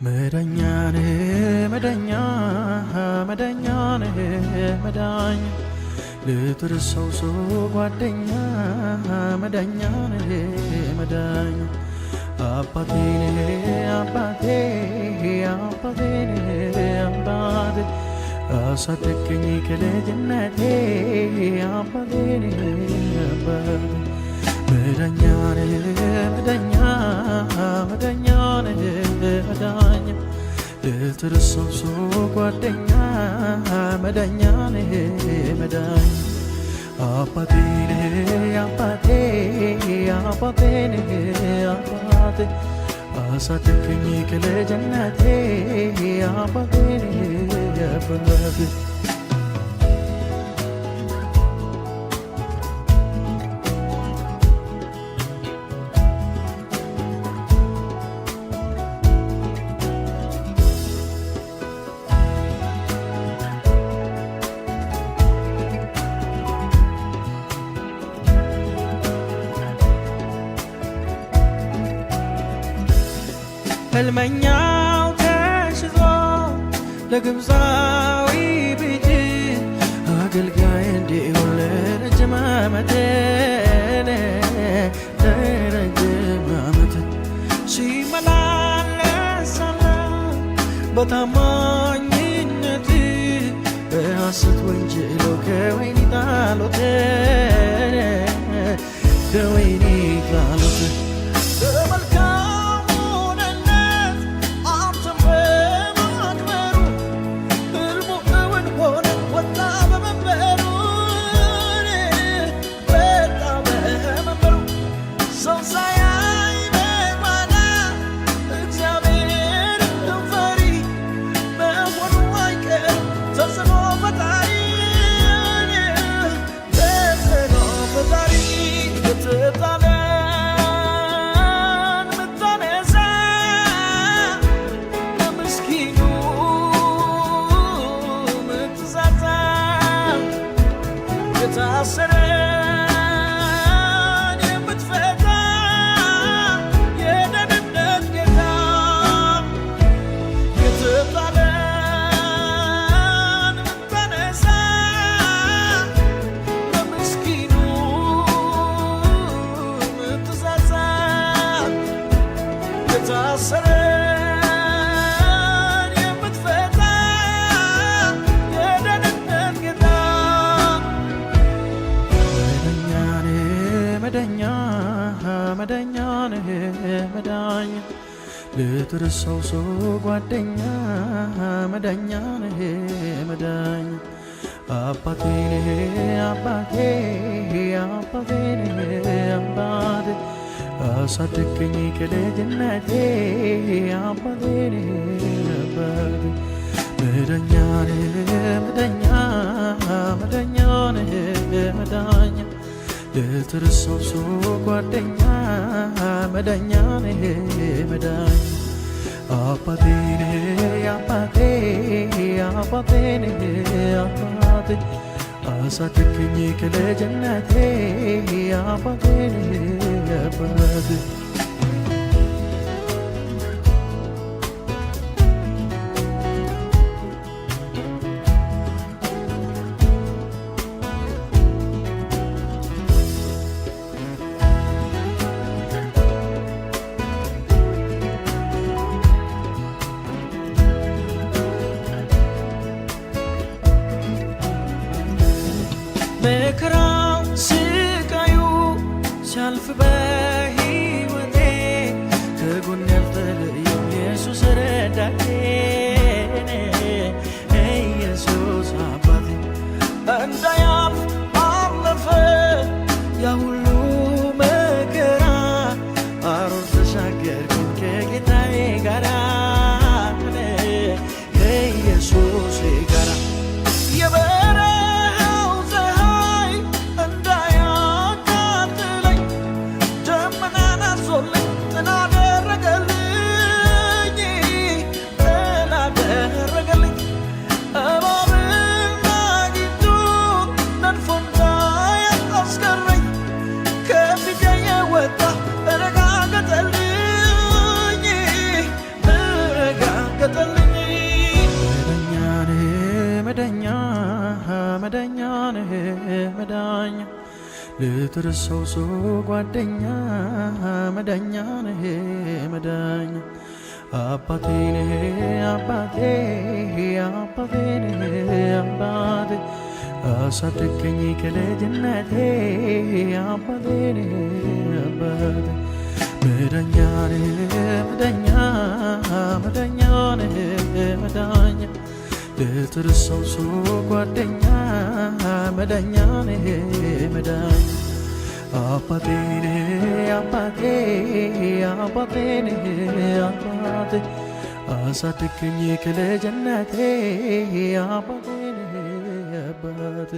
መዳኛኔ መዳኛ መዳኛኔ መዳኛ ልትርሰው ሰው ጓደኛ መዳኛኔ መዳኛ አባቴኔ አባቴ አባቴኔ አባቴ አሳደገኝ ከልጅነቴ አባቴኔ አባቴ መዳኛኔ መዳኛ መዳኛኔ መዳኛ ልትርሰው ሰው ጓደኛ መዳኛኔ መዳኛ አባቴኔ አባቴ አባቴኔ አባቴ አሳደገኝ ከልጅነቴ አባቴኔ አባቴ ህልመኛው ተሽዞ ለግብፃዊ ብጅ አገልጋይ እንዲሆን ለረጅም ዓመት ሲመላለስ ሳለ በታማኝነት በሐሰት ወንጅሎ ከወህኒ ጣሉት ከወህኒ ጣሉት የታሰረን የምትፈታ የደህንነት ጌታ የተጣለን የምታነሳ ለምስኪኑ የምትሳሳ የታሰረን መዳኛኔ መዳኛ ልትርሰው ሰው ጓደኛ መዳኛኔ መዳኛ አባቴኔ አባቴ አባቴኔ አባቴ አሳደገኝ ከልጅነቴ አባቴኔ አባቴ መዳኛኔ መዳኛ መዳኛኔ መዳኛ ልትርሰው ሰው ጓደኛ መዳኛኔ መዳኛ አባቴኔ አባቴ አባቴኔ አባቴ አሳደገኝ ከልጅነቴ አባቴኔ አባቴ መከራው ስቃዩ ሲያልፍ በሕይወቴ ከጎኔ ያልተለየው ኢየሱስ ረዳቴ ኢየሱስ አባቴ እንዳያልፍ አለፈ ያ ሁሉ መከራ አሮር ተሻገርኩኝ ከጌታዬ ጋራ ከኢየሱስ ጋራ ልትርሰው ሰው ጓደኛ መዳኛ ነህ መዳኛ አባቴ ነህ አባቴ አባቴ ነህ አባቴ አሳደገኝ ከልጅነቴ አባቴ ነህ አባቴ መዳኛ ነህ መዳኛ መዳኛ ነህ መዳኛ ልትርሰው ሰው ጓደኛ መዳኛ ነህ መዳኛ አባቴ ነህ አባቴ አባቴ ነህ አባቴ አሳደገኝ ከልጅነቴ አባቴ ነህ አባቴ